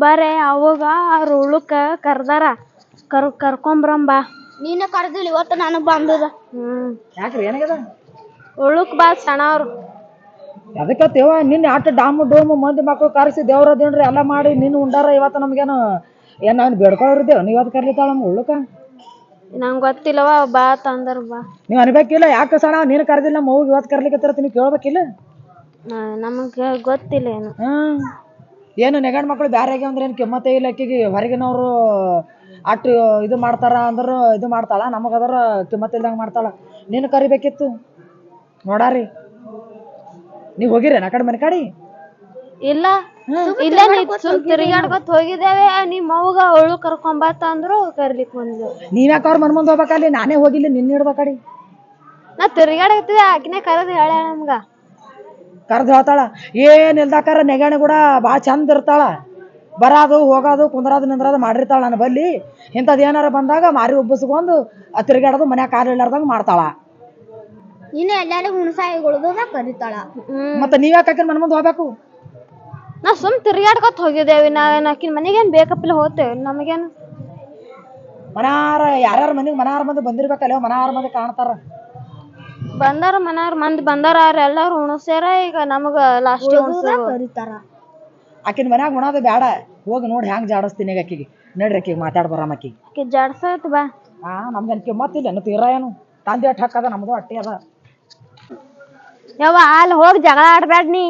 ಬರೇ ಅವಾಗ ಅವ್ರ ಉಳುಕ ಕರ್ದಾರ ಕರ್ಕೊಂಬರಂಬ. ನೀನ ಕರ್ದಿಲ್ಲ ಇವತ್ತು ನನಗ್ ಬಂದದ. ಯಾಕ್ರಿ ಏನಾಗ್ಯದ? ಉಳುಕ್ ಬಾ ಸಣ್ಣವ್ರು. ಅದಕ್ಕತ್ತೇವ ನಿನ್ನ ಆಟ ಡಾಮು ಡೋಮು ಮಂದಿ ಮಕ್ಕಳು ಕರೆಸಿ ದೇವ್ರ ದೇವ್ರಿ ಎಲ್ಲ ಮಾಡಿ ನಿನ್ನ ಉಂಡಾರ ಇವತ್ತು ನಮ್ಗೇನು ಏನ್ ನಾವ್ ಬೇಡ್ಕೊಳ್ಳೋರಿದ್ದೇವ ನೀವ್ ಇವತ್ತು ಕರ್ಲಿತ್ತಾಳ ನಮ್ಮ ಉಳ್ಳುಕ. ನಂಗೆ ಗೊತ್ತಿಲ್ಲವ ಬಾ ತಂದರ್ ಬಾ. ನೀವ್ ಅನ್ಬೇಕಿಲ್ಲ ಯಾಕೆ ಸಣ ನೀನು ಕರ್ದಿಲ್ಲ ನಮ್ಮ ಅವ್ಗೆ ಇವತ್ತು ಕರ್ಲಿಕ್ಕತ್ತಾರ ನೀವು ಕೇಳ್ಬೇಕಿಲ್ಲ. ನಮಗೆ ಗೊತ್ತಿಲ್ಲ ಏನು. ಏನು ನೆಗಣ್ ಮಕ್ಳು ಬ್ಯಾರೆ ಆಗ್ಯಾವ ಅಂದ್ರೆ ಏನು ಕೆಮ್ಮತ್ತೇ ಇಲ್ಲ ಅಕ್ಕಿಗೆ. ಹೊರಗಿನವ್ರು ಅಟ್ಟು ಇದು ಮಾಡ್ತಾರ ಅಂದ್ರೆ ಇದು ಮಾಡ್ತಾಳ, ನಮಗದರ ಕಿಮ್ಮತ್ ಇಲ್ದಂಗೆ ಮಾಡ್ತಾಳ. ನೀನು ಕರಿಬೇಕಿತ್ತು ನೋಡಾರಿ. ನೀವು ಹೋಗಿರೇನ ಆ ಕಡೆ ಮನೆ ಕಡೆ? ಇಲ್ಲ ಇಲ್ಲ ಸುಮ್ ತಿರುಗಾಡ್ಕೊತ ಹೋಗಿದ್ದೇವೆ. ನಿಮ್ಮ ಅವ್ಗ ಅವಳು ಕರ್ಕೊಂಬಾತ ಅಂದ್ರು ಕರ್ಲಿಕ್ ಬಂದ್ಲು. ನೀವ್ಯಾಕೆ ಅವ್ರ ಮನ್ ಮುಂದೆ ಹೋಗ್ಬೇಕಲ್ಲಿ? ನಾನೇ ಹೋಗಿಲ್ಲ ನಿನ್ನ ಹಿಡ್ದ ಕಡೆ. ನಾ ತಿರುಗಾಡಕತ್ತಿದ್ದೆ ಆಕಿನೇ ಕರೆದು ಹೇಳ ನಮ್ಗ. ಕರ್ದು ಹೇಳ್ತಾಳ ಏನ್ ಇಲ್ದಾಕಾರ ನೆಗಣಿ ಕೂಡ ಭಾಳ ಚಂದ ಇರ್ತಾಳ. ಬರೋದು ಹೋಗೋದು ಕುಂದ್ರದು ನಿಂದ್ರದು ಮಾಡಿರ್ತಾಳ. ನನ್ನ ಬಲ್ಲಿ ಇಂಥದ್ದು ಏನಾರ ಬಂದಾಗ ಮಾರಿ ಉಬ್ಬಿಸ್ಕೊಂಡು ತಿರುಗಾಡೋದು ಮನ್ಯಾಗ ಕಾಲು ಇಲ್ಲಾರ್ದಂಗೆ ಮಾಡ್ತಾಳ. ಇನ್ನು ಎಲ್ಲಾರು ಹುಣಸಾಯಿಗೊಳ್ದು ಕರಿತಾಳ. ಮತ್ತೆ ನೀವ್ಯಾಕೆ ಆಕಿನ ಮನ್ ಮುಂದೆ ಹೋಗ್ಬೇಕು? ನಾ ಸುಮ್ ತಿರುಗಾಡ್ಕೊತ ಹೋಗಿದ್ದೇವಿ. ನಾವೇನು ಆಕಿನ ಮನೆಗೇನು ಬೇಕಪ್ಪಿಲ್ಲ ಹೋಗ್ತೇವೆ. ನಮಗೇನು ಮನಾರ ಯಾರ್ಯಾರ ಮನೆಗೆ ಮನಾರ ಮಂದಿ ಬಂದಿರ್ಬೇಕಲ್ಲ, ಮನಾರ ಮಂದಿ ಕಾಣ್ತಾರ. ಬಂದಾರ ಮನಾರ್ ಮಂದಿ ಬಂದಾರ ಎಲ್ಲಾರು ಉಣಸ್ಯಾರ. ಈಗ ನಮಗ ಲಾಸ್ಟ್ ಕರಿತಾರ. ಆಕಿನ ಮನ್ಯಾಗ ಉಣೋದು ಬೇಡ, ಹೋಗಿ ನೋಡಿ ಹ್ಯಾಂಗ ಜಾಡಿಸ್ತೀನಿ ಈಗ ಆಕಿಗೆ. ನಡ್ರಿ ಆಕಿಗೆ ಮಾತಾಡ್ ಬರಮ್ಮ ಆಕಿಗೆ. ಆಕಿ ಜಾಡ್ಸತ್ ಬಾ. ನಮ್ಗೇನು ಕಿಮ್ಮತ್ತಿಲ್ಲ ಏನು ತೀರ ಏನು ತಂದೆ ಅಟ್ಟು ಹಕ್ಕದ ನಮ್ದು ಅಟ್ಟೆ ಅದ. ಯವ್ವ ಅಲ್ಲಿ ಹೋಗಿ ಜಗಳ ಆಡ್ಬೇಡ ನೀ.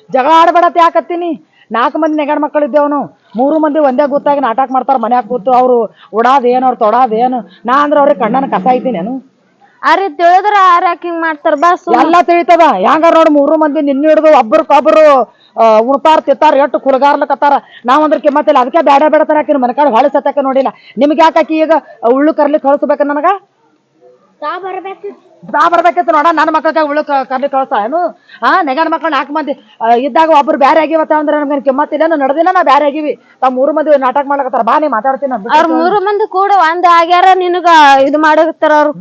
ಜಗಳ ಆಡ್ಬೇಡತ್ತೆ ಯಾಕತ್ತೀನಿ. 4 ಮಂದಿ ನೆಗಡ್ ಮಕ್ಕಳು ಇದ್ದೇವನು, 3 ಮಂದಿ ಒಂದೇ ಗೊತ್ತಾಗಿ ನಾಟಕ ಮಾಡ್ತಾರ ಮನ್ಯಾಗ ಕೂತು. ಅವ್ರು ಉಡಾದೇನು ಅವ್ರು ತೊಡಾದೇನು. ನಾ ಅಂದ್ರೆ ಅವ್ರಿಗೆ ಕಣ್ಣನ ಕಸ ಐತೀನಿ ಏನು? ಅರಿ ತಿಳಿದ್ರ ಯಾರ್ಯಾಕ ಹಿಂಗ್ ಮಾಡ್ತಾರ ಬಾ. ಎಲ್ಲ ತಿಳಿತದ ಹೆಂಗಾರ ನೋಡಿ 3 ಮಂದಿ ನಿನ್ನ ಹಿಡಿದು ಒಬ್ರಕೊಬ್ರು ಉಣ್ತಾರ ತಿತ್ತಾರ ಎಷ್ಟು ಕುಲಗಾರ್ಲಕತ್ತಾರ. ನಾವಂದ್ರೆ ಕಿಮ್ಮತ್ತಿಲ್ಲ. ಅದಕ್ಕೆ ಬೇಡ ಬೇಡತಾರ ಹಾಕಿನ ಮನಕಾಳು ಹೊಳೆ ಸತ್ತಕ್ಕೆ ನೋಡಿಲ್ಲ. ನಿಮ್ಗೆ ಯಾಕಾಕಿ ಈಗ ಉಳ್ಳು ಕರ್ಲಿಕ್ಕೆ ಕಳಿಸ್ಬೇಕ ನನಗ? ಬಾ ಬರ್ಬೇಕಿತ್ತು ನೋಡ. ನನ್ನ ಮಕ್ಕಳಿಗೆ ಉಳ್ಳು ಕರ್ಲಿಕ್ಕೆ ಕಳಿಸ್ತಾ ಏನು? ನೆಗಣ ಮಕ್ಕಳು 4 ಮಂದಿ ಇದ್ದಾಗ ಒಬ್ರು ಬೇರೆ ಆಗಿವತ್ತ ಅಂದ್ರೆ ನಮ್ಗೆ ಕಿಮ್ಮತ್ತಿಲ್ಲ. ನಡೆದಿಲ್ಲ ನಾ ಬೇರೆ ಆಗಿವಿ. ತಾವ್ 3 ಮಂದಿ ನಾಟಕ ಮಾಡ್ಲಕತ್ತಾರ. ಬಾ ನೀ ಮಾತಾಡ್ತೀನಿ. ಅವ್ರ 3 ಮಂದಿ ಕೂಡ ಒಂದ್ ಆಗ್ಯಾರ ನಿನಗ ಇದು ಮಾಡಕತ್ತಾರ ಅವ್ರು.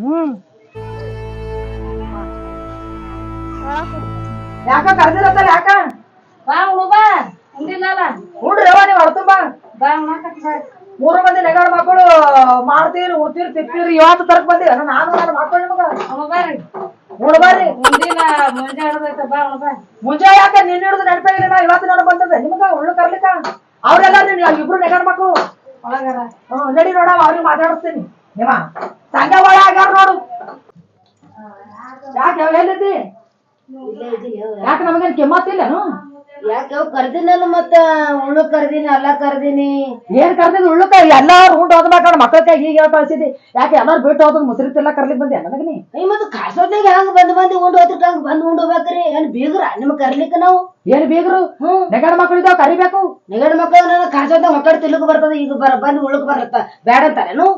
ಯಾಕ ಕರ್ದಿರತ್ತಲ್ಲ ಯಾಕ? ಬಾ ಹುಡುಗ ಉಂಡಿಲ್ಲಲ್ಲ ಹುಡ್ರಿ ನೀವು ಹೊಡ್ತುಂಬ. 3 ಮಂದಿ ನೆಗಡ ಮಕ್ಕಳು ಮಾಡ್ತೀರಿ ಉಡ್ತೀರಿ ತಿಕ್ತೀರಿ. ಇವತ್ತು ತರಕ್ ಬಂದಿರ ನಾನು ನನ್ನ ಮಕ್ಕಳು ನಿಮಗ ನೋಡ್ಬಾರ್ರಿ. ಮುಂಜಾನೆ ಯಾಕ ನಿನ್ನ ಹಿಡಿದು ನೆನಪಾಗಿಲ್ಲ. ನಾ ಇವತ್ತು ನಾನು ಬಂದದ ನಿಮಗ ಉಳ್ಳು ಕರ್ಲಿಕ್ಕ. ಅವ್ರೆಲ್ಲ ಇಬ್ರು ನೆಗಡ ಮಕ್ಕಳು ನಡಿ ನೋಡ ಅವ್ರಿಗೆ ಮಾತಾಡಿಸ್ತೀನಿ. ನಿಮ್ಮ ಸಂಘ ಒಳ ಆಗ್ಯಾರ ನೋಡು. ಯಾಕೆ ಎಲ್ಲಿದ್ದಿ? ಯಾಕೆ ನಮಗೇನು ಕಿಮ್ಮತ್ತಿಲ್ಲನು? ಯಾಕೆ ಕರ್ದಿಲ್ಲ ಮತ್ತ ಉಳ್ಳು ಕರ್ದಿನಿ ಅಲ್ಲ ಕರ್ದಿನಿ. ಏನ್ ಕರ್ದಿದ್ ಉಳ್ಳುಕ? ಎಲ್ಲಾರು ಉಂಡು ಹೋದ್ಬೇಕ ಮಕ್ಕಳ ಹೀಗೆ ಕಳ್ಸಿದಿ. ಯಾಕೆ ಎಲ್ಲಾರು ಬಿಟ್ಟು ಹೋದ್ ಮುಸ್ರಿ ತಿಲ್ಲ ಕರ್ಲಿಕ್ ಬಂದಿ ನನಗ ನೀ? ಮತ್ತ ಕಾಸೋದ್ನಾಗ ಹೆಂಗ್ ಬಂದ್ ಉಂಡು ಹೋದ್ರ ಹಂಗ ಬಂದ್ ಉಂಡು ಹೋಗ್ಬೇಕ್ರಿ. ಏನ್ ಬೀಗ್ರ ನಿಮ್ ಕರ್ಲಿಕ್ಕ ನಾವು? ಏನ್ ಬೀಗ್ರು? ನೆಗಡ ಮಕ್ಕಳು ಇದಾವ ಕರಿಬೇಕು. ನೆಗಡ ಮಕ್ಕಳು ಕಾಸೋದ್ನಾಗ ಹೊಕ್ಕಡೆ ತಿಲ್ಲಕ್ ಬರ್ತದ. ಈಗ ಬಂದ್ ಉಳ್ಕ್ ಬರತ್ತ ಬೇಡ ಅಂತಾರೇನು?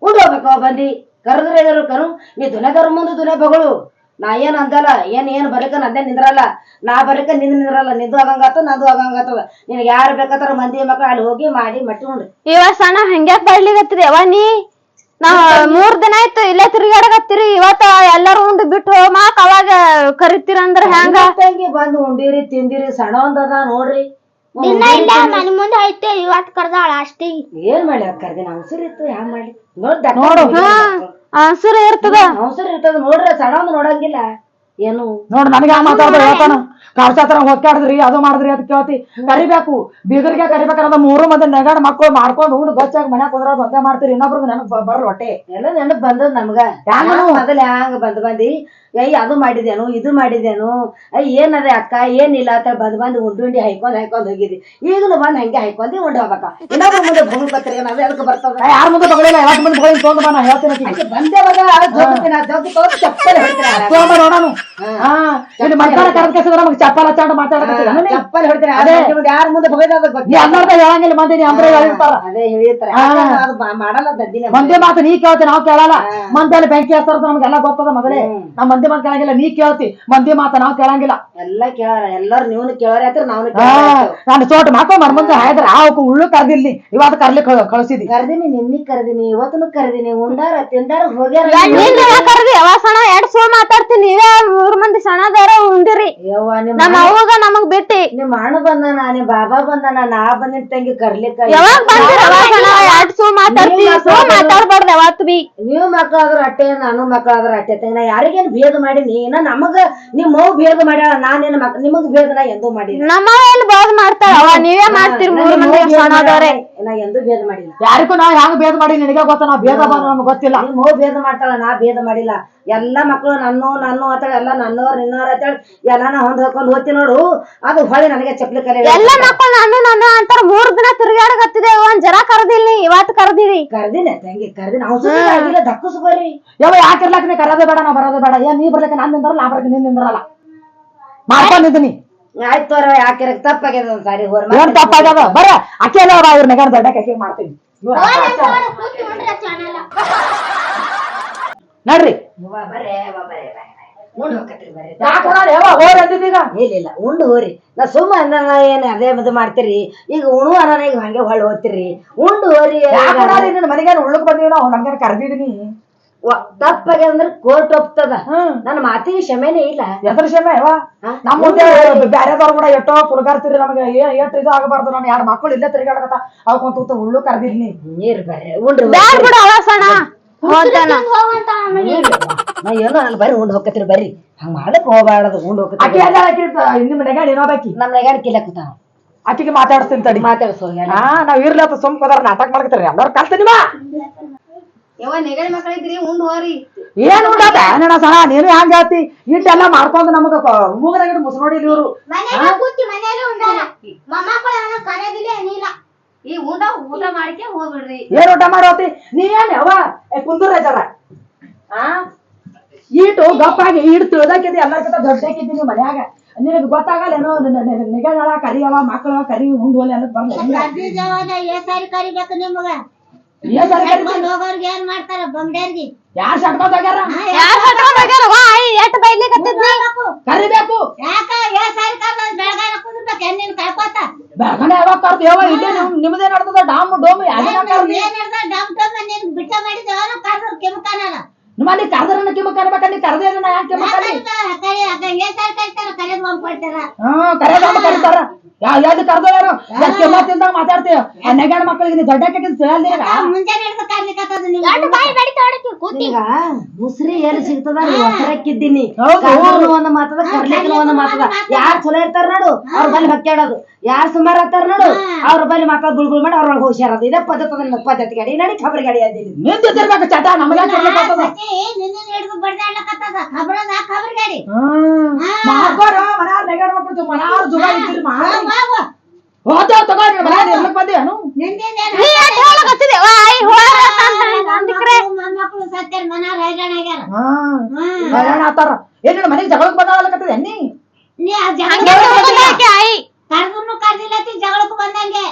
ಉಂಡು ಹೋಗ್ಬೇಕ ಬಂದಿ ಕರೆದ್ರೆ ಕರು. ನೀ ದುನಿಯಾದವ್ರ ಮುಂದೆ ದುನಿಯಾ ಬಗಳು. ನಾ ಏನ್ ಅಂದಲ್ಲ. ಏನ್ ಬರೀಕ ನಂದೇ ನಿಂದ್ರಲ್ಲ. ನಾ ಬರೀಕ ನಿಂದ್ರಲ್ಲ. ನಿಂದು ಆಗಂಗಾತ ನಂದು ಆಗಂಗಾತದ. ನಿನಗೆ ಯಾರು ಬೇಕಾತಾರ ಮಂದಿ ಮಕ್ಕಳು ಅಲ್ಲಿ ಹೋಗಿ ಮಾಡಿ ಮಟ್ಟಿ ಉಂಡ್ರಿ. ಇವ ಸಣ್ಣ ಹಂಗ್ಯಾಕ್ ಬರ್ಲಿಗತ್ತಿರಿ ಅವ ನೀ? ನಾವ್ 3 ದಿನ ಆಯ್ತು ಇಲ್ಲೇ ತಿರುಗಾಡಕತ್ತೀರಿ. ಇವತ್ತ ಎಲ್ಲಾರು ಉಂಡು ಬಿಟ್ಟು ಹೋಮಾಕ್ ಅವಾಗ ಕರಿತೀರ ಅಂದ್ರ ಹೆಂಗ? ಬಂದು ಉಂಡಿರಿ ತಿಂದಿರಿ. ಸಣ್ಣ ಒಂದದ ನೋಡ್ರಿ. ಮನಿ ಮುಂದೆ ಐತೆ ಇವತ್ ಕರ್ದಾಳ ಅಷ್ಟೇ. ಏನ್ ಮಾಡಿ ಕರ್ದಿನ ಅವಸರ ಇತ್ತು. ಹ್ಯಾಂಗ ಮಾಡಿ ನೋಡು ಹಸುರ ಇರ್ತದ. ಅವಸರ ಇರ್ತದ ನೋಡ್ರಿ. ಸಣ್ಣ ಒಂದು ನೋಡಂಗಿಲ್ಲ ಏನು ನೋಡ್ ನನಗೆ ಮಾತಾಡ್ದ ಹೇಳ್ತಾನ. ಕಳ್ಸಾತರ ಹೊಕ್ಕಾಡಿದ್ರಿ ಅದು ಮಾಡಿದ್ರಿ ಅಂತ ಕೇಳ್ತಿ. ಕರಿಬೇಕು ಬೀಗರಿಗೆ ಕರಿಬೇಕಂದ್ರ 3 ಮಂದಿ ನೆಗಡ ಮಕ್ಕಳು ಮಾಡ್ಕೊಂಡು ಉಂಡು ಗೊತ್ತಾಗಿ ಮನ್ಯಾಗ ಕುಂದ್ರೋದು ಒಂದೇ ಮಾಡ್ತೀರಿ. ಇನ್ನೊಬ್ರದ್ದು ನೆನಪ್ ಬರಲ್ ಹೊಟ್ಟೆ ಎಲ್ಲ ನೆನಪ್ ಬಂದದ್ ನಮ್ಗ. ಮೊದಲ ಹ್ಯಾಂಗ ಬಂದಿ ಅದು ಮಾಡಿದೇನು ಇದು ಮಾಡಿದೇನು ಏನದ ಅಕ್ಕ ಏನಿಲ್ಲ ಅಂತ ಬಂದ್ ಉಂಡಿ ಹಾಯ್ಕೊಂಡ್ ಹೋಗಿದಿ. ಈಗನು ಬಂದ್ ಹಂಗೆ ಹಾಯ್ಕೊಂಡಿ ಉಂಡು ಹೋಗ್ಬೇಕ. ಇನ್ನೊಬ್ರ ಮುಂದೆ ಭೂಮಿ ಪತ್ರಿಕೆ ನಾವೇ ಅದಕ್ಕೆ ಬರ್ತದ. ಯಾರ ಮುಂದೆ ಬಗಳಿಲ್ಲ. ಯಾವತ್ ಮುಂದೆ ಬಳಿ ತೊಗೊಂಡು ಬಾ. ನಾ ಹೇಳ್ತೀನಿ ಬಂದೆ ಚಪ್ಪಲ್ ಹೊಡ್ತೀನಿ. ನೋಡೋಣ ಇಲ್ಲಿ ಮಧ್ಯಾಹ್ನ ಕರೆದ ಕೆಸದ ನಮಗೆ ಚಪ್ಪಲ್ ಹಚ್ಚಾಂಡು ಮಾತಾಡ್ತೀನಿ. ಚಪ್ಪಲ್ ಹೊಡ್ತೀನಿ. ಅದೇ ಯಾರ ಮುಂದೆ ಬಗದ ಹೇಳಂಗಿಲ್ಲ ಮಂದಿ ನೀ ಅಂದ್ರೆ ಹೇಳಿರ್ತಾರ. ಅದೇ ಹೇಳಿರ್ತಾರ ಮಾಡಲ್ಲ ದದ್ದಿನ ಮಂದಿ ಮಾತು ನೀ ಕೇಳ್ತೀನಿ ನಾವು ಕೇಳಲ್ಲ. ಮಂದಿಯಲ್ಲಿ ಬೆಂಕಿ ಹಚ್ತಾರ ನಮ್ಗೆಲ್ಲ ಗೊತ್ತದ. ಮೊದಲೇ ನಮ್ಮ ಮಂದಿ ಮಂದಿ ಮಾತು ಕೇಳಂಗಿಲ್ಲ, ನೀ ಕೇಳ್ತಿ ಮಂದಿ ಮಾತ ನಾವ್ ಕೇಳಂಗಿಲ್ಲ. ಎಲ್ಲ ಕೇಳಾರ, ಎಲ್ಲಾರು ನೀವ್ನು ಕೇಳಾರ ಆಯ್ತು, ನಾವ್ನು ನಾನು ಚೋಟ್ ಮಾಕೋ ಮರ್ಮಂದ ಹಾಯ್ದ್ರ ಅವಕ್ಕೆ ಉಳ್ಳು ಕರ್ದಿಲ್ಲಿ ಇವತ್ತು ಕರ್ಲಿ ಕಳಿಸಿದಿ. ಕರ್ದಿನಿ, ನಿನ್ನಿ ಕರ್ದಿನಿ, ಇವತ್ತನು ಕರ್ದಿನಿ, ಉಂಡಾರ ತಿಂದಾರ ಹೋಗ್ಯಾರ. ಕರ್ದಿ ಯಾವ ಸಣ ಎರಡ್ ಸುಳ್ಳು ಮಾತಾಡ್ತೀನಿ, ನೀವೇ 3 ಮಂದಿ ಸಣ್ಣದಾರ ಉಂಡಿರಿ. ಯವ್ವ ನಮ್ಮ ಅವ್ವಗ ನಮಗ್ ಬಿಟ್ಟಿ ನಿಮ್ ಅಣ್ಣ ಬಂದಾನ, ನಿಮ್ ಬಾಬಾ ಬಂದಾನ, ನಾ ಬಂದಿನ ತಂಗಿ ಕರ್ಲಿಕ್ಕ. ಯಾವಾಗ ಬಂದಿರ ಎರಡ್ ಸುಳ್ಳು ಮಾತಾಡ್ತಿ, ಸುಳ್ಳು ಮಾತಾಡ್ಬಾರ್ದು ಯಾವತ್ತು ಬಿ. ನೀವು ಮಕ್ಕಳಾದ್ರ ಅಟ್ಟೆ, ನಾನು ಮಕ್ಕಳಾದ್ರ ಅಟ್ಟೆ ತಂಗ. ನಾ ಯಾರಿಗೇನ್ ಭೇದ ಮಾಡೀನಿ? ಇನ್ನ ನಮಗ ನಿಮ್ ಮಗು ಭೇದ ಮಾಡ್ಯಾಳ, ನಾನೇನ್ ನಿಮಗ್ ಭೇದ ನಾ ಎಂದೂ ಮಾಡಿಲ್ಲ. ನಮ್ಮ ಎಲ್ಲಿ ಬಾದ್ ಮಾಡ್ತಾಳ, ನೀವೇ ಮಾಡ್ತೀರಿ 3 ಮಂದಿ ಸಣ್ಣದವ್ರೆ. ನಾ ಎಂದೂ ಭೇದ ಮಾಡಿಲ್ಲ. ಯಾರಿಗೂ ನಾ ಹೆಂಗ್ ಭೇದ ಮಾಡಿ ನಿನಗೆ ಗೊತ್ತ, ನಾವ್ ಭೇದ ನಮ್ಗೆ ಗೊತ್ತಿಲ್ಲ. ನಿಮ್ ಮಗು ಭೇದ ಮಾಡ್ತಾಳ, ನಾ ಭೇದ ಮಾಡಿಲ್ಲ. ಎಲ್ಲಾ ಮಕ್ಕಳು ನನ್ನ ಆತಾಳ, ಎಲ್ಲ ನನ್ನವ್ರ ನಿನ್ನವ್ರ ಆತಾಳ, ಎಲ್ಲಾನ ಹೊಂದ್ ಹಾಕೊಂಡ್ ಹೋಗ್ತಿ ನೋಡು. ಅದು ಹೊಳಿ ನನಗೆ ಚಪ್ಲಿ ಕಲೆ. ಎಲ್ಲ ಮಕ್ಕಳು ನಾನು ಅಂತಾರ. 3 ದಿನ ತಿರುಗಾಡಕತ್ತಿದೆ, ಒಂದ್ ಜರ ಕರ್ದಿಲ್ಲ, ಇವತ್ತು ಕರ್ದಿರಿ. ಕರ್ದಿನ ತಂಗಿ ಕರ್ದಿನ, ಅವ್ಸಿಲ್ಲ ದಕ್ಕಸ್ ಬರ್ರಿ. ಯಾವ ಯಾಕಿರ್ಲಾಕ ನೀ ಕರೋದೇ ಬೇಡ, ನಾ ಬರೋದೇ ಬೇಡ. ಏನ್ ನೀ ಬರ್ಲಿಕ್ಕೆ ನಾನ್ ನಿಂದ್ರಲ್ಲ, ನಾ ಬರ್ಲಿಕ್ಕೆ ನೀನ್ ನಿಂದ್ರಲ್ಲ. ಮಾಡ್ಕೊಂಡಿದ್ದೀನಿ. ಆಯ್ತು ತಪ್ಪಾಗ್ಯದ ಒಂದ್ ಸಾರಿ ಹೋರ್ ಏನ್ ತಪ್ಪಾಗ್ಯದ ಬರ ಅಕ್ಕಿ ಎಲ್ಲ ಅವ್ರ ನೆಗಾಡ ದೊಡ್ಡ ಕಕ್ಕಿ ಮಾಡ್ತೀನಿ ನೋಡ್ರಿ. ಇಲ್ಲ ಉಂಡು ಹೋರಿ. ನಾ ಸುಮ್ಮ ಏನ್ ಅದೇ ಮದ್ ಮಾಡ್ತೀರಿ. ಈಗ ಉಣು ಅನ್ನ ಈಗ ಹಂಗೆ ಹೊಳ್ಳಿ ಹೋಗ್ತಿರಿ. ಉಂಡು ಹೋರಿ. ಮನೆಗೆ ಉಳ್ಳಕ್ ಬಂದೀವಿ ನಾವು, ನಮ್ಗೆ ಕರ್ದಿದೀನಿ. ತಪ್ಪಾಗ್ಯದ ಅಂದ್ರೆ ಕೋರ್ಟ್ ಒಪ್ತದ. ನನ್ನ ಮಾತಿಗೆ ಕ್ಷಮೆನೇ ಇಲ್ಲ. ಎದ್ರ ಕ್ಷಮೆ ನಮ್ಮ ಮುಂದೆ ಬ್ಯಾರೆದವ್ರು ಕೂಡ ಎಷ್ಟೋ ಪುಲ್ಗಾರ್ತಿರಿ. ನಮಗೆ ಎಷ್ಟು ಇದು ಆಗಬಾರ್ದು. ನಾನು 2 ಮಕ್ಕಳು ಇಲ್ಲೇ ತಿರುಗಾಡಕತ್ತ ಅವಕೊಂತ ಉಳ್ಳು ಕರ್ದಿದ್ನಿ. ನೀರ್ ಬರ್ರಿ ಉಂಡ್ರಿ. ಏನೋ ನಾನು ಬರ್ರಿ ಉಂಡ್ ಹೋಗತ್ರಿ. ಬರ್ರಿ ಹಂಗ ಮಾಡಕ್ ಹೋಗ್ಬಾರ್ದು. ಉಂಡ್ ಹೋಗತ್ರಿ. ನಿಮ್ ನೆಗಾಡಿ ಏನೋದಾಕಿ ನಮ್ ನೆಗಾಡಿ ಕಿಲಕತ್ತಾವ. ಆಕಿಗೆ ಮಾತಾಡಿಸ್ತೀನಿ ತಡಿ. ಮಾತಾಡ್ಸೋ. ನಾವ್ ಇರ್ಲತ್ತ ಸುಮ್ ಹೋದ್ರ ನಾಟಕ ಮಾಡ್ಕತ್ರಿ. ಎಲ್ಲರೂ ಕಲ್ತೀನಿ ನೆಗಡಿ ಮಕ್ಕಳಿದ್ರಿ ಉಂಡ್ ಹೋರಿ. ಏನ್ ಉಂಡಾತ ನನ್ನ ಸಹ ನೀನು ಹ್ಯಾಂಗ ಹೇಳ್ತಿ? ಇಟ್ಟೆಲ್ಲ ಮಾಡ್ಕೊಂಡ್ ನಮಗ ಮೂಗದಾಗ ಮುಸ್ ನೋಡಿ ಇವ್ರು ಈ ಊಟ ಮಾಡಿಕೆ ಹೋಗ್ಬಿಡ್ರಿ. ಏನ್ ಊಟ ಮಾಡೋತಿ ನೀ? ಏನ್ ಯಾವ ಕುಂದೂರ ಜರ ಈಟು ಗಪ್ಪಾಗಿ ಈಟ್ ತಿಳಿದಾಕಿದ್ದಿ. ಎಲ್ಲರ್ಕಿಂತ ದೊಡ್ಡಾಕಿದ್ದೀನಿ ಮನ್ಯಾಗ. ನಿನಗ್ ಗೊತ್ತಾಗಲ್ಲೇನೋ ನಿಗಳ ಕರಿಯವ ಮಕ್ಕಳ ಕರಿ ಉಂಡ್ ಹೋಲಿ ಅನ್ನೋದ್ ಬರ್ಲಿ. ಏನ್ ಮಾಡ್ತಾರ ಬಂಗ್ಡ್ಯಾರ್ಗಿ? ಯಾರ್ ಸಟ್ಕೊಂಡ್ ಹೋಗ್ಯಾರ? ಕರಿಬೇಕು. ಬೆಳಗನೆ ಯಾವಾಗ ಕರ್ದು ಯಾವ ಇಲ್ಲೇ ನಿಮ್ದೇ ನಡ್ತದ ಡಾಮ್ ಡೋಮ್ ಬಿಟ್ಟ ಮಾಡಿದ ನಿಮ್ಮಲ್ಲಿ ಕರ್ದ್ರ ಕಿಮ್ಮಕ್ ಅನ್ಬೇಕ. ನೀ ಕರ್ದೇ ಯಾಕೆ ಕರೆದ ಕರೀತಾರ. ಯಾವ್ದು ಕರ್ದಾರ ಕೆಮ್ಮತ್ತಿಂದಾಗ ಮಾತಾಡ್ತೀವ. ಆ ನೆಗಾಡ ಮಕ್ಕಳಿಗೆ ನೀ ದೊಡ್ಡ ಈಗ ಮುಸ್ರಿ ಎಲ್ಲಿ ಸಿಗ್ತದ ಹೊಸರಕ್ಕಿದ್ದೀನಿ. ಒಂದ್ ಮಾತದ ಕರ್ಲಿಕ್ಕೂ ಒಂದ್ ಮಾತದ. ಯಾರ್ ಚಲೋ ಇರ್ತಾರ ನೋಡು ಅವ್ರ ಬಲ್ಲಿ ಹಕ್ಕಾಡೋದು. ಯಾರ್ ಸುಮಾರು ಆಗ್ತಾರ ನೋಡು ಅವ್ರ ಬಲ್ಲಿ ಮಕ್ಕಳ ಗುಳ್ಗುಳ್ ಮಾಡಿ ಅವ್ರೊಳಗೆ ಹೋಗ್ಯಾರದು. ಇದೇ ಪದ್ಧತಿ ಗಾಡಿ ನಡಿ ಖಬರ್ ಗಾಡಿ ಅದಿಲ್ಲ. ನಿಂತಿರ್ಬೇಕು ಚಟ ನಮಗ ನೆಗಾಡ ಮಕ್ಕಳು ಮನಾರ್ ಜುಗ ಇದ್ದಿರಿ ಏನ್ ಮನೆಗೆ ಜಗಳಕ್ ಬಂದಾಗತ್ತದ ಎಣ್ಣಿ ಜಗಳಕ್ಕೆ ಬಂದಂಗೆ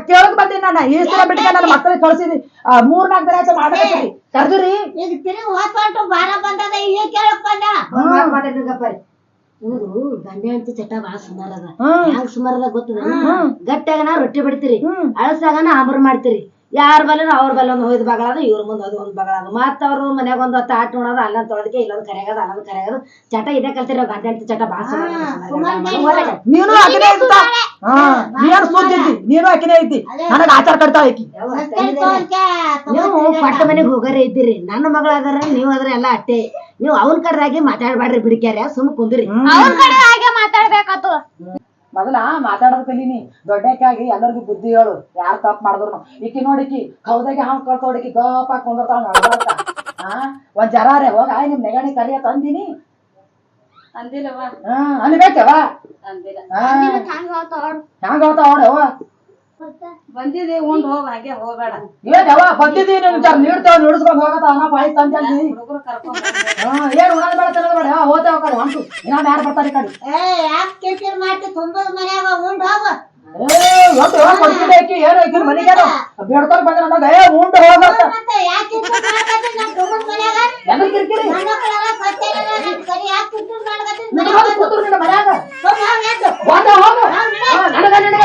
ಕೇಳಕ್ ಬಂದಿ. ನಾನು ಈ ಸಲ ಬಿಟ್ಟಿಗೆ ನನ್ನ ಮಕ್ಕಳಿಗೆ ಕಳ್ಸಿದಿ. 3-4 ದಿನ ಆಯ್ತು ಮಾಡಕತ್ತೀರಿ. ಕರ್ದ್ರಿ ಈಗ ತಿರುಗಿ ಹೋಗ್ಬಿಟ್ಟು ಬಾರ ಬಂದದ. ಈಗ ಕೇಳಕ್ ಬಂದ ಮಾತಾಡ್ರಿ. ಇವ್ರು ಗಂಡೆ ಅಂತ ಚಟ ಬಾಳ ಸುಮಾರ ಅದ. ಹೆಂಗ್ ಸುಮಾರ ಅದ ಗೊತ್ತದ? ಗಟ್ಟಾಗನ ರೊಟ್ಟಿ ಬಡಿತೀರಿ, ಅಳಸಾಗನ ಆಂಬರ್ ಮಾಡ್ತೀರಿ. ಯಾರ ಬಲ್ಲ ಅವ್ರ ಬಲ್ಲ ಒಂದು ಹೋಯ್ದ ಬಗಳದ, ಇವ್ರ ಮುಂದೆ ಅದು ಒಂದ್ ಬಗಳದ. ಮತ್ತ ಅವ್ರು ಮನ್ಯಾಗ ಒಂದು ಹೊತ್ತು ಆಟ ನೋಡೋದು, ಅಲ್ಲ ತೊಳದಕ್ಕೆ ಇಲ್ಲೊಂದು ಕರೆಯಾಗದ, ಅಲ್ಲೊಂದು ಕರೆಯಾಗದ. ಚಟ ಇದೇ ಕಲ್ತಿರಿ. ಗಂಡೆ ಅಂತ ಚಟ ಬಾಳ ನೀನು ಅಕಿನೇ ಇದ್ದ. ನೀನು ಸುದ್ದಿದ್ದಿ, ನೀನು ಅಕಿನೇ ಇದ್ದಿ. ನನಗೆ ಆಚಾರ ಕಟ್ತಾವ ಆಕಿ. ನೀವು ಪಟ್ಟ ಮನೆಗೆ ಹೋಗಾರೆ ಇದ್ದೀರಿ. ನನ್ನ ಮಗಳಾದಾರ ನೀವ್ ಅದ್ರ ಎಲ್ಲಾ ಅಟ್ಟೆ. ನೀವು ಅವನ್ ಕಡೆದಾಗಿ ಮಾತಾಡ್ಬಾಡ್ರಿ. ಬಿಡಿಕ್ಯಾರ ಸುಮ್ ಕುಂದ್ರಿ. ಮಾತಾಡ್ಬೇಕಾತು. ಮೊದಲ ಮಾತಾಡೋದ್ ಕಲೀನಿ. ದೊಡ್ಡಕ್ಕಾಗಿ ಎಲ್ಲರಿಗೂ ಬುದ್ಧಿ ಹೇಳು. ಯಾರು ತಪ್ಪು ಮಾಡಿದ್ರು. ಈಕಿ ನೋಡಿಕಿ ಕೌದಾಗಿ ಹಾಂಗ್ ಕಳ್ತೋಡಿಕಿ ಗಪ್ಪ ಕುಂದಿರ್ತಾಳ. ಒಂದ್ ಜರಾರೆ ಹೋಗ ನಿಮ್ ನೆಗಣಿ ಕರಿಯ ತಂದಿನಿ ಅಂದಿಲ್ಲವ. ಅನ್ಬೇಕವ ಹ್ಯಾಂಗ ಅವಡವ ಬಂದಿದೆ ಉಂಡ್ ಹೋಗ ಹಾಗೆ ಹೋಗ್ಬೇಡ. ಇವೇವ ಬಂದಿದ್ದೀನಿ ನೀಡ್ತೇವ ನಿಡಿಸ್ಕೊಂಡ್ ಹೋಗತ್ತ. ಅವನ ಬಾಯಿ ತಂದೆ ಹುಡುಗರು ಕರ್ಕೊಂಡ್ ಏನ್ ಉಣದ್ ಬೇಡ ತಿನ್ನೋದ್ ಬೇಡ. ಹೋತೇವ ಕಡೆ ಹೊಂಟು ಇನ್ನ ಯಾರು ಬರ್ತಾರೆ ಕಡೆ. ಯಾಕೆ ಕಿರಿಕಿರಿ ಮಾಡ್ತಿ? ತುಂಬದ ಮನ್ಯಾಗ ಉಂಡ್ ಹೋಗ. ಕೊಡ್ತಿದ್ದೆ ಆಕಿ ಏನು ಆಕಿ ಮನೆಗೆ ಬೇಡ್ಕೊಂಡ್ ಬಂದ್ರೆ ನನಗ ಉಂಡು ಹೋಗತ್ತ. ಯಾಕೆ ಎದ್ರ ಕಿರಿಕಿರಿ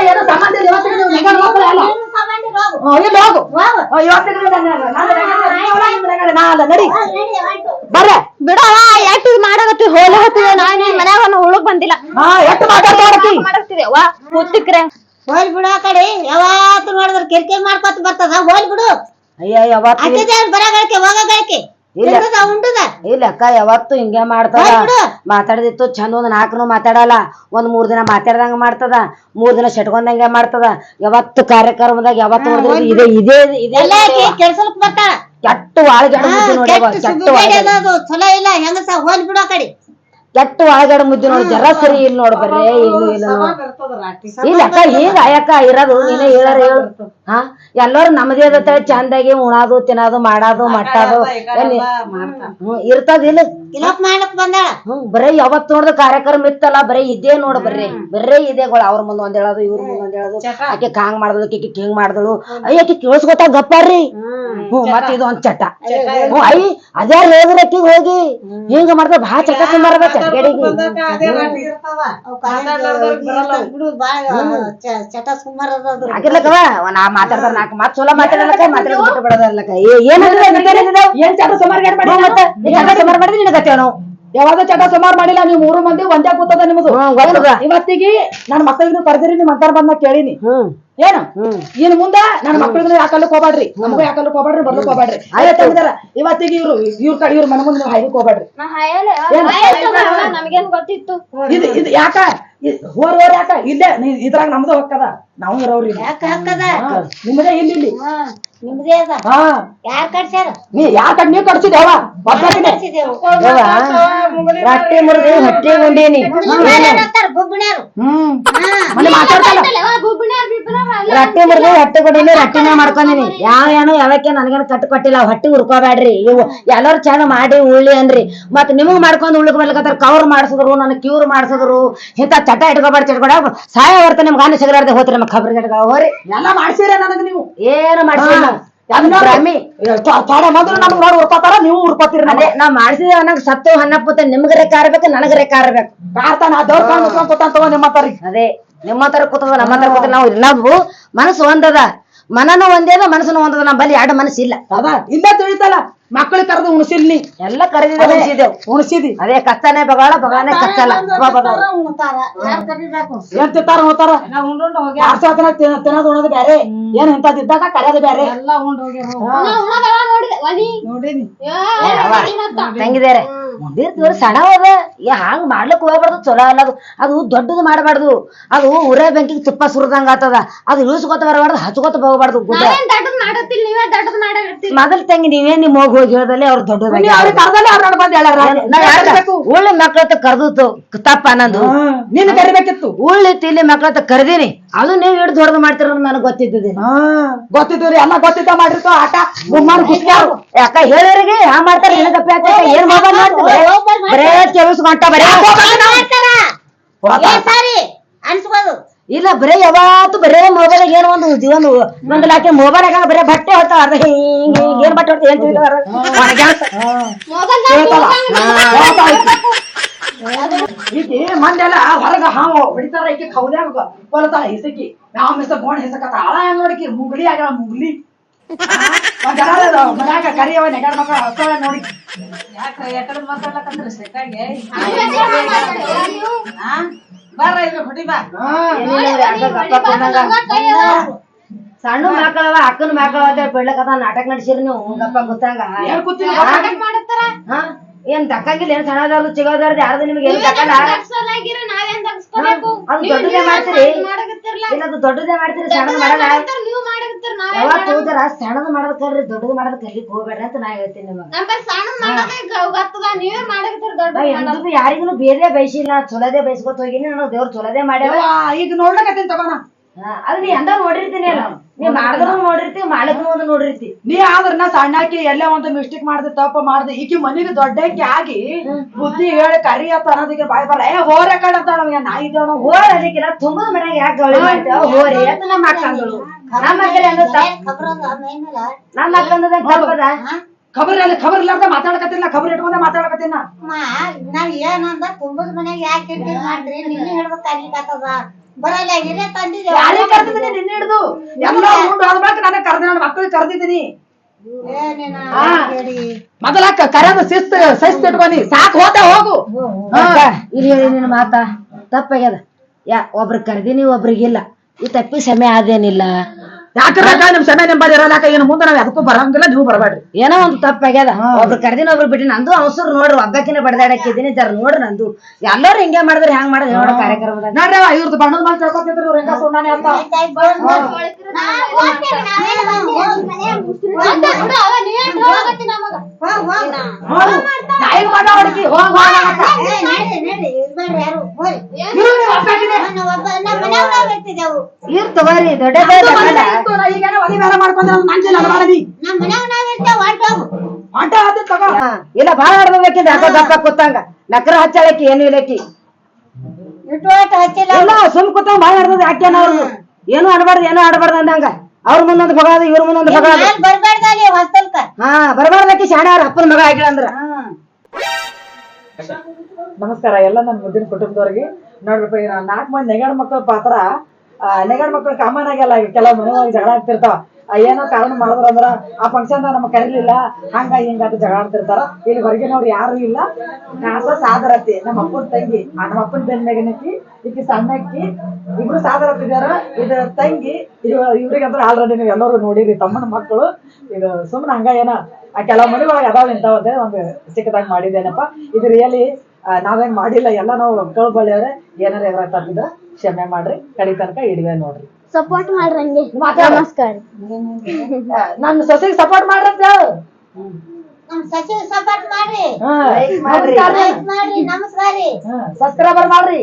ಏನೋ ಸಂಬಂಧ ಇಲ್ಲ, ಇವತ್ತಿಗೆ ನೀವು ನೆಗಡ್ ಮಕ್ಕಳು ಅಲ್ಲ. ಇಲ್ಲಿ ಹೋಗು ಇವತ್ತಿಗೆ ನಾ ಅಲ್ಲ ನಡಿ ಬರ್ರ ಬಿಡವ ಎಟ್ಟು ಮಾಡಕತ್ತಿ ಹೋಲಿ ಹತ್ತಿದೆ ನಾನು ಮನ್ಯಾಗ ಹುಳುಕ್ ಬಂದಿಲ್ಲ ಎಷ್ಟು ಮಾತಾಡ್ತಿ ಮಾಡಕ್ತಿದೇವ ಕೂತಿಕ್ರೆ ಹೋಲ್ ಬಿಡು ಆ ಕಡೆ ಯಾವತ್ತು ನೋಡಿದ್ರ ಕಿರಿಕಿರಿ ಮಾಡ್ಕೊತ ಬರ್ತದ ಹೋಲ್ ಬಿಡು ಅಯ್ಯ ಯಾವತ್ತು ಅದೇ ಬರಗಳಕ್ಕೆ ಹೋಗಗಳಕ್ಕೆ ಉಂಟದ ಇಲ್ಲ ಅಕ್ಕ ಯಾವತ್ತು ಹಿಂಗೆ ಮಾಡ್ತದ ಮಾತಾಡದಿತ್ತು ಚಂದ ಒಂದ್ 4 ಮಾತಾಡಲ್ಲ ಒಂದ್ 3 ದಿನ ಮಾತಾಡ್ದಂಗ ಮಾಡ್ತದ 3 ದಿನ ಸೆಟ್ಕೊಂಡಂಗೆ ಮಾಡ್ತದ ಯಾವತ್ತು ಕಾರ್ಯಕ್ರಮದಾಗ ಯಾವತ್ತು ನೋಡಿದ್ರೆ ಇದೇ ಇದೇ ಇದೇ ಕೆಲ್ಸಕ್ ಬರ್ತಾಳ ಕೆಟ್ಟು ವಾಳ್ಗಾಡ ಮುದ್ದೆ ನೋಡ್ಯವ ಕೆಟ್ಟು ಚಲೋ ಇಲ್ಲ ಹೆಂಗಸ ಹೋಲ್ ಬಿಡು ಆ ಕಡೆ ಕೆಟ್ಟು ವಾಳ್ಗಾಡ ಮುದ್ದೆ ನೋಡಿ ಜರ ಸರಿ ಇಲ್ಲ ನೋಡ್ ಬರ್ರೆ ಏನು ಇಲ್ಲ ಇಲ್ಲ ಅಕ್ಕ ಈಗ ಅಯ್ಯಕ್ಕ ಇರೋದು ನೀನೇ ಹೇಳಾರ ಹೇಳು ಹಾ ಎಲ್ಲರೂ ನಮ್ಮದೇ ಅದ ಚಂದಾಗಿ ಉಣಾದು ತಿನ್ನೋದು ಮಾಡೋದು ಮಟ್ಟದು ಇರ್ತದಿಲ್ಲ ಇಲ್ಲಕ್ ಮಾಡ್ಲಕ್ ಬಂದಾಳ ಬರೇ ಯಾವತ್ ನೋಡ್ದ ಕಾರ್ಯಕ್ರಮ ಇತ್ತಲ್ಲ ಬರೇ ಇದೇ ನೋಡ ಬರೇ ಇದೇಗಳು ಅವ್ರ ಮುಂದ್ ಒಂದ್ ಹೇಳೋದು ಇವ್ರ ಮುಂದ್ ಒಂದ್ ಹೇಳೋದು ಆಕೆ ಕಾಂಗ್ ಮಾಡ್ದಳು ಆಕೆ ಹಿಂಗ್ ಮಾಡ್ದಳು ಅಯ್ಯ ಆಕೆ ಕೇಳಿಸ್ಕೊತಾಗ ಗಪ್ಪಾರ್ರಿ ಮತ್ ಇದು ಒಂದ್ ಚಟ ಅಯ್ಯ ಅದ್ಯಾರ ಹೇಳಿದ್ರ ಆಕಿಗ್ ಹೋಗಿ ಹಿಂಗ ಮಾಡ್ದ ಭಾಳ ಚಟ ಸುಮಾರದ ಚಟಗಡಿಗೆ ಚಟ ಸುಮಾರ ಆಗಿರ್ಲಕ್ಕವ ನಾ ಮಾತಾಡ್ತಾರ ನಾಲ್ಕು ಮಾತು ಚಲೋ ಮಾತಾಡಲಕ್ಕ ಮಾತಾಡೋದು ಬಿಟ್ಟು ಬಿಡೋದಲ್ಲಕ್ಕ ಏನ್ ಚಟ ಸುಮಾರು ಮತ್ತೆ ಚಟ ಸುಮಾರು ಮಾಡಿದ್ರೆ ನಿನಗೆ ಗತ್ತೇನು ಯಾವಾಗ ಚಟ ಸುಮಾರು ಮಾಡಿಲ್ಲ ನೀವು 3 ಮಂದಿ ಒಂದೇ ಕೂತದ ನಿಮ್ದು ಇವತ್ತಿಗೆ ನನ್ನ ಮಕ್ಕಳಿಗೆ ಕರೆದಿರಿ ನಿಮ್ ಅಂತಾರ ಬಂದ ಕೇಳಿನಿ ಏನು ಇನ್ ಮುಂದ ನನ್ನ ಮಕ್ಕಳಿಗೆ ಯಾಕಲ್ಲಕ್ ಹೋಗ್ಬೇಡ್ರಿ ನಮಗೂ ಯಾಕಲ್ಲಕ್ ಹೋಗ್ಬೇಡ್ರಿ ಬರ್ಲಕ್ ಹೋಗ್ಬೇಡ್ರಿ ಆಯ್ತಾರ ಇವತ್ತಿಗೆ ಇವ್ರ ಮನೆ ಮುಂದೆ ನೀವು ಹಾಯ್ಲಿಕ್ ಹೋಗ್ಬೇಡ್ರಿ ನಮಗೇನ್ ಗೊತ್ತಿತ್ತು ಇದು ಯಾಕ ಹೋರ್ ಯಾಕ ಇಲ್ಲೇ ಇದ್ರಾಗ ನಮ್ದು ಹೋಗ್ತದ ನಾವು ಇರೋವ್ರಿ ಯಾಕ ಹಾಕದ ನಿಮ್ದೇ ಇಲ್ಲಿ ನಿಮ್ದೇ ಅದ ಯಾರ್ ಕಟ್ಸ್ಯಾರ ನೀ ಯಾಕ ನೀವ್ ಕಟ್ಸಿದೇವ ರಟ್ಟಿ ಮುರಿದು ಹೊಟ್ಟೆ ಗುಂಡೀನಿ ಬೊಬ್ಬಣ್ಯಾರು ಮನೆ ಮಾತಾಡ್ತಾಳ ರಟ್ಟಿ ಮುರಿದು ಹೊಟ್ಟೆ ಗುಂಡೀನಿ ರಟ್ಟಿನ ಮಾಡ್ಕೊಂಡಿನಿ ಏನು ಯಾವಕ್ಕೆ ನನಗೇನು ಕಟ್ಟು ಕೊಟ್ಟಿಲ್ಲ ಹೊಟ್ಟೆ ಹುರ್ಕೋಬೇಡ್ರಿ ಇವು ಎಲ್ಲರೂ ಚಂದ ಮಾಡಿ ಉಳ್ಳಿ ಅನ್ರಿ ಮತ್ ನಿಮಗ್ ಮಾಡ್ಕೊಂಡ್ ಉಳ್ಕ ಬರ್ಲಿಕ್ಕಂತಾರ ಕವರ್ ಮಾಡ್ಸಿದ್ರು ನನ್ ಕ್ಯೂರ್ ಮಾಡ್ಸಿದ್ರು ಇಂತ ಚಟ ಇಟ್ಕೋಬೇಡ ಚಿಟ್ಕೊಡ ಸಹಾಯ ಬರ್ತ ನಿಮ್ಗೆ ಗಾಂಧಿ ಸಿಗಲಾರ್ದೆ ಹೋತ್ರಿ ನಮ್ಮ ಖಬರ್ ಜಟ್ಕ ಹೋರಿ ಎಲ್ಲ ಮಾಡ್ಸಿರ ನನಗ ನೀವು ಏನು ಮಾಡ್ಸಿಲ್ಲ ಮೊದಲು ನಮ್ಗೆ ನೋಡಿ ಉರ್ಕೋತಾರ ನೀವು ಉರ್ಕೋತೀರಿ ಅದೇ ನಾವ್ ಮಾಡ್ಸಿದ ಅನ್ನಕ್ ಸತ್ತು ಹನ್ನಪ್ಪತ್ತ ನಿಮ್ಗ ರೆಕ್ಕ ಆರ್ಬೇಕು ನನಗ ರೆಕ್ಕ ಆರ್ಬೇಕು ಕಾರ್ತಾನ ದೇವ್ರ ಕಾಣಿಸ್ಕೊಂಡ್ ಕೂತಾನ ತಗೋ ನಿಮ್ಮ ಹತ್ತಾರಿ ಅದೇ ನಿಮ್ಮ ಹತ್ರ ಕೂತದ ನಮ್ಮ ಹತ್ರ ಕೂತ ನಾವು ಮನಸ್ಸು ಒಂದದ ಮನನು ಒಂದೇ ಅದ ಮನಸ್ಸನ್ನು ಒಂದದ ನಮ್ಮ ಬಲ್ಲಿ 2 ಮನಸ್ಸು ಇಲ್ಲ ಅದ ಇಲ್ಲೇ ತಿಳಿತಲ್ಲ ಮಕ್ಕಳಿಗೆ ಕರೆದು ಉಣಿಸಿಲ್ ನೀ ಎಲ್ಲ ಕರೆದಿದ್ದೇವೆ ಉಣಿಸಿದಿ ಅದೇ ಕಷ್ಟನೇ ಬಗಾಳ ಬಗಾನೆ ಕಷ್ಟಲ್ಲ ಏನ್ ತಿಂತಾರ ಹೋಗ್ತಾರ ತಿನ್ನೋದು ಉಣೋದು ಬ್ಯಾರೆ ಏನ್ ಇಂತದಿದ್ದಾಗ ಕರೆಯೋದು ಬ್ಯಾರೆ ತಂಗಿದಾರೆ ಮುಂದಿರ್ತವ್ರ ಸಣ್ಣ ಅದ ಹಂಗ ಮಾಡ್ಲಿಕ್ ಹೋಗ್ಬಾರ್ದು ಚಲೋ ಅಲ್ಲ ಅದು ದೊಡ್ಡದು ಮಾಡಬಾರ್ದು ಅದು ಉರೇ ಬೆಂಕಿಗೆ ತುಪ್ಪ ಸುರಿದಂಗ ಆತದ ಅದು ಇಳಿಸ್ಕೊತ ಬರಬಾರ್ದು ಹಚ್ಕೋತ ಹೋಗ್ಬಾರ್ದು ಮೊದಲ್ ತಂಗಿ ನೀವೇ ನಿಮ್ ಹೋಗಿ ಹೇಳ್ದಲ್ಲಿ ಅವ್ರು ದೊಡ್ಡದಾಗಿ ಉಳ್ಳಿ ಮಕ್ಳ ಹತ್ರ ಕರ್ದು ತಪ್ಪ ಅನ್ನೋದು ನೀನ್ ಕರಿಬೇಕಿತ್ತು ಉಳ್ಳಿ ತಿಲ್ಲಿ ಮಕ್ಳ ಹತ್ರ ಕರ್ದೀನಿ ಅದು ನೀವ್ ಹಿಡ್ದು ಹೊಡೆದು ಮಾಡ್ತಿರ ನನಗ್ ಗೊತ್ತಿದ್ದಿದೆ ಗೊತ್ತಿದ್ರಿ ಎಲ್ಲ ಗೊತ್ತಿದ್ದ ಮಾಡಿರ್ತಾವ ಆಟ ಗುಮ್ಮಾರ್ ಗುಸ್ಕ್ಯಾರು ಯಾಕ ಹೇಳಿರಿಗೆ ಹ್ಯಾ ಮಾಡ್ತಾರ ಏನಕ್ಕಪ್ಪ ಏನ್ ಮೊಬೈಲ್ ಮಾಡ್ತಾರೆ ಬರೇ ಕೇಳಿಸ್ಕೊಂಟ ಬರೇ ಅನ್ಸ್ಬೋದು ಇಲ್ಲ ಬರೇ ಯಾವತ್ತು ಬರೇ ಮೊಬೈಲ್ ಏನೋ ಒಂದು ಲಾಕಿ ಮೊಬೈಲ್ ಆಗ ಬರೇ ಬಟ್ಟೆ ಹೊಡ್ತಾವ ಅದ ಹಿಂಗ ಏನ್ ಬಟ್ಟೆ ಹೊಡ್ತ ಏನ್ ತಿಳಿದಾರ ಈಕಿ ಮಂದೆಲ್ಲ ಹೊರಗ ಹಾವು ಹೊಡಿತಾರ ಈಕಿ ಕೌದ್ಯಾಗ ಬರ್ತಾಳ ಹಿಸಕಿ ಯಾವ ಮಿಸ ಗೋಣ ಹಿಸಕತ್ತ ಹಳ ನೋಡಿಕಿ ಮುಗ್ಲಿ ಆಗ್ಯಾಳ ಮುಗ್ಲಿ ಮನ್ಯಾಗ ಕರಿಯವ ನೆಗಡ ಮಕ್ಕಳ ಹಸಳ ನೋಡಿ ಸಣ್ಣ ಮಕ್ಕಳವ ಅಕ್ಕನ ಮಕ್ಕಳ ಬಿಡ್ಲಕತ್ತ ನಾಟಕ ನಡ್ಸಿರಿ ನೀವು ಗಪ್ಪ ಗೊತ್ತಂಗ ಏನ್ ತಕ್ಕಂಗಿಲ್ಲ ಏನ್ ಸಣ್ಣದಾರ್ದು ಚಿಗೋದಾರ್ದು ಯಾರ್ದು ನಿಮ್ಗೆ ಏನ್ ತಕ್ಕಲ್ಲ ಅದು ದೊಡ್ಡದೇ ಮಾಡ್ತೀರಿ ಇಲ್ಲ ಅದು ದೊಡ್ಡದೇ ಮಾಡ್ತೀರಿ ಸಣ್ಣದ್ ಮಾಡಲ್ಲ ಯಾವಾಗ ಹೋದಾರ ಸಣ್ಣದ್ ಮಾಡೋದ್ ಕಲ್ರಿ ದೊಡ್ಡದು ಮಾಡೋದ್ ಕಲಿಕ್ ಹೋಗ್ಬೇಡ್ರಿ ಅಂತ ನಾ ಹೇಳ್ತೀನಿ ನಿಮಗೆ ಯಾರಿಗೂ ಬೇರೆ ಬಯಸಿಲ್ಲ ಚೊಲೋದೇ ಬಯಸ್ಕೊತ ಹೋಗಿನಿ ನನಗ್ ದೇವ್ರ ಚೊಲೋದೇ ಮಾಡ್ಯಾವ ಈಗ ನೋಡ್ಲಕತ್ತೀನಿ ತಗೋಣ ಅದ್ ನೀ ಎಂದ ನೋಡಿರ್ತೀನಿ ಅಲ್ಲ ನೀವ್ ಮಾಡಿದ್ರು ನೋಡಿರ್ತಿ ಮಾಡಿದ್ರು ಒಂದು ನೋಡಿರ್ತಿ ನೀ ಆದ್ರ ನಾ ಸಣ್ಣಾಕಿ ಎಲ್ಲೇ ಒಂದು ಮಿಸ್ಟೇಕ್ ಮಾಡ್ದೆ ತಪ್ಪ ಮಾಡ್ದೆ ಈಕಿ ಮನಿಗೆ ದೊಡ್ಡಾಕಿ ಆಗಿ ಬುದ್ಧಿ ಹೇಳಿ ಕರಿ ಅಂತ ಅನ್ನೋದಕ್ಕೆ ಬಾಯ್ ಬರ ಹೋರ ಕಡೆ ಅಂತ ನಮ್ಗೆ ನಾ ಇದ್ದೇವ ಹೋರ ಅದಕ್ಕಿಲ್ಲ ತುಂಬದ ಮನ್ಯಾಗ ಯಾಕೆ ಗೌಳಿ ಮಾಡ್ತೇವ ಹೋರಿ ಅಂತ ನಮ್ಮ ಅಕ್ಕಂದಳು ನಮ್ಮ ಮಕ್ಕಳ ನಮ್ಮ ಅಕ್ಕಂದ ತಪ್ಪದ ಖಬರ್ ಇಲ್ಲಾರ್ದ ಮಾತಾಡಕತ್ತಿಲ್ಲ, ಖಬರ್ ಇಟ್ಕೊಂಡೆ ಮಾತಾಡಕತ್ತೀನ. ನಾವ್ ಏನಂದ ತುಂಬದ ಮನ್ಯಾಗ ಯಾಕೆ ಕಿರಿಕಿರಿ ಮಾಡ್ರಿ ನಿನ್ನೆ ಹಿಡ್ದು ಕರಿಲಿಕ್ಕತ್ತದ ಬರಲ್ಲ ಹಿರೇ ತಂದಿದ್ದೆ ಯಾರೇ ಕರ್ದಿದ್ದೀನಿ ನಿನ್ನೆ ಹಿಡ್ದು ಎಲ್ಲ ಮುಂದೆ ಆದ್ಮೇಲೆ ನನಗೆ ಕರ್ದ ನನ್ನ ಮಕ್ಕಳಿಗೆ ಕರ್ದಿದ್ದೀನಿ. ಮೊದಲ ಕರೆದು ಶಿಸ್ತು ಇಟ್ಕೊನಿ, ಸಾಕು ಹೋದ ಹೋಗು. ಇಲ್ಲಿ ಹೇಳಿ ನಿನ್ನ ಮಾತಾ ತಪ್ಪಾಗ್ಯದ. ಒಬ್ರಿಗೆ ಕರ್ದಿನಿ ಒಬ್ರಿಗಿಲ್ಲ, ಈ ತಪ್ಪಿ ಸಮಯ ಆದೇನಿಲ್ಲ. ಯಾಕ್ರ ನಿಮ್ ಸಮಯ ನೆಂಬದಿ ಇರಲ್ಲ, ಏನು ಮುಂದೆ ನಾವ್ ಅದಕ್ಕೂ ಬರಂಗಿಲ್ಲ, ನೀವು ಬರಬೇಡ್ರಿ. ಏನೋ ಒಂದು ತಪ್ಪಾಗ್ಯದ. ಒಬ್ರು ಕರ್ದಿನ ಒಬ್ರು ಬಿಟ್ಟಿ ನಂದು ಅವಸರು ನೋಡ್ರಿ, ಒಬ್ಬಾಕಿನ ಬಡದಾಡಕ್ಕಿದ್ದೀನಿ ಜರ ನೋಡ್ರಿ. ನಂದು ಎಲ್ಲರೂ ಹಿಂಗೆ ಮಾಡಿದ್ರೆ ಹೆಂಗ್ ಮಾಡಿದ್ರೆ ನೋಡ ಕಾರ್ಯಕ್ರಮದಾಗ ನೋಡ್ರಿ ಇವ್ರದ್ದು ಬಣ್ಣದ ಮೇಲೆ ತಿಳ್ಕೊತಿದ್ರು, ಇವ್ರ ಹೆಂಗ ಸುಣ್ಣಾನೆ ಅಂತ. ಇರ್ತವರಿ ದೊಡ್ಡ ಇಲ್ಲ ಬಾಳ ಆಡ್ಬೇಕಿಂದ ದಪ್ಪ ಕೂತಂಗ ನಕರ ಹಚ್ಚಾಳಕಿ ಏನು ಇಲ್ಲಕಿ ಇಲ್ಲ ಸುಮ್ ಕೂತಂಗ ಬಾಳ ಆಡ್ತದ. ಯಾಕೇನ ಅವ್ರದ್ದು ಏನು ಆಡಬಾರ್ದು ಅಂದಂಗ ಅವ್ರ ಮುಂದೊಂದು ಬಗಾದ ಇವ್ರ ಮುಂದೊಂದು ಬಗಾದ. ಹಾ ಬರ್ಬಾರ್ದಕ್ಕಿ ಶಾಣೆ ಅವ್ರ ಅಪ್ಪನ ಮಗ ಆಗಿಲ್ಲ ಅಂದ್ರ. ನಮಸ್ಕಾರ ಎಲ್ಲ ನನ್ನ ಮುದ್ದಿನ ಕುಟುಂಬದವ್ರಿಗೆ. ನೋಡ್ರಿ 4 ಮಂದಿ ನೆಗಡ್ ಮಕ್ಕಳ ಪಾತ್ರ. ನೆಗಡ್ ಮಕ್ಕಳು ಕಾಮನ್ ಆಗಲ್ಲ, ಕೆಲವು ಮನೆಯೊಳಗೆ ಜಗಳ ಆಗ್ತಿರ್ತಾವ. ಏನೋ ಕಾರಣ ಮಾಡಿದ್ರಂದ್ರ ಆ ಫಂಕ್ಷನ್ ನಮಗ್ ಕರೀಲಿಲ್ಲ ಹಂಗ ಹಿಂಗಾದ ಜಗಳ ಆಡ್ತಿರ್ತಾರ. ಇಲ್ಲಿ ಹೊರಗಿನವ್ರು ಯಾರು ಇಲ್ಲ. ನಾನು ಸಾದರತ್ತಿ, ನಮ್ಮ ಅಪ್ಪನ ತಂಗಿ, ನಮ್ಮ ಅಪ್ಪನ ಬೆನ್ ಮ್ಯಾಗನಕ್ಕಿ, ಈಕಿ ಸಣ್ಣಕ್ಕಿ, ಇಬ್ರು ಸಾದರತ್ತಿದಾರ. ಇದು ತಂಗಿ, ಇವ್ರಿಗಂದ್ರ ಆಲ್ರೆಡಿ ನೀವು ಎಲ್ಲರೂ ನೋಡಿರಿ, ತಮ್ಮನ ಮಕ್ಕಳು. ಇದು ಸುಮ್ಮನೆ ಹಂಗ ಏನ ಕೆಲವು ಮನೆ ಒಳಗೆ ಅದಾವ ಇಂತಾವಂತೆ ಒಂದು ಚಿಕ್ಕದಾಗಿ ಮಾಡಿದ್ದೇನಪ್ಪ. ಇದು ರಿಯಲಿ ನಾವೇನ್ ಮಾಡಿಲ್ಲ, ಎಲ್ಲ ನಾವು ಕಳ್ಬಳ್ಳಿಯವ್ರೆ. ಏನಾರ ಎದುರಾಗ ತಪ್ಪಿದ್ರ ಕ್ಷಮೆ ಮಾಡ್ರಿ, ಕಡಿ ತನಕ ಇಡುವೆ ನೋಡ್ರಿ, ಸಪೋರ್ಟ್ ಮಾಡ್ರಿ. ನಮಸ್ಕಾರ. ನನ್ನ ಸೊಸೆಗೆ ಸಪೋರ್ಟ್ ಮಾಡ್ರಿ ಅಂತ ಹೇಳು. ನಮ್ ಸಚಿವ ಸಪೋರ್ಟ್ ಮಾಡ್ರಿ, ನಮಸ್ಕಾರ ರೀ. ಸಬ್ಸ್ಕ್ರೈಬರ್ ಮಾಡ್ರಿ.